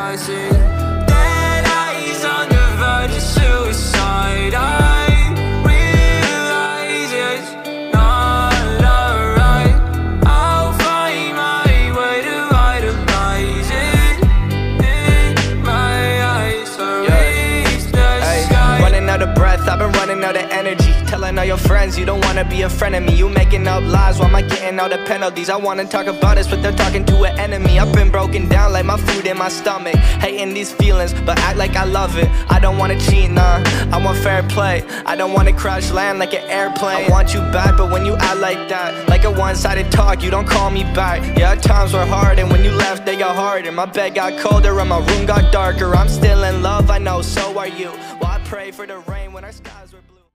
I see dead eyes on the verge of suicide. I realize it's not alright. I'll find my way to idolize it in my eyes. So reach the sky. Running out of breath, I've been running out of energy. Telling all your friends you don't wanna be a friend of me. You making up lies, why am I getting all the penalties? I wanna talk about this, but they're talking to an enemy. I've been broken down like my food in my stomach. Hating these feelings, but act like I love it. I don't wanna cheat, nah, I want fair play. I don't wanna crash land like an airplane. I want you back, but when you act like that, like a one-sided talk, you don't call me back. Yeah, times were hard, and when you left, they got harder. My bed got colder, and my room got darker. I'm still in love, I know, so are you. Well, I pray for the rain when our skies were blue.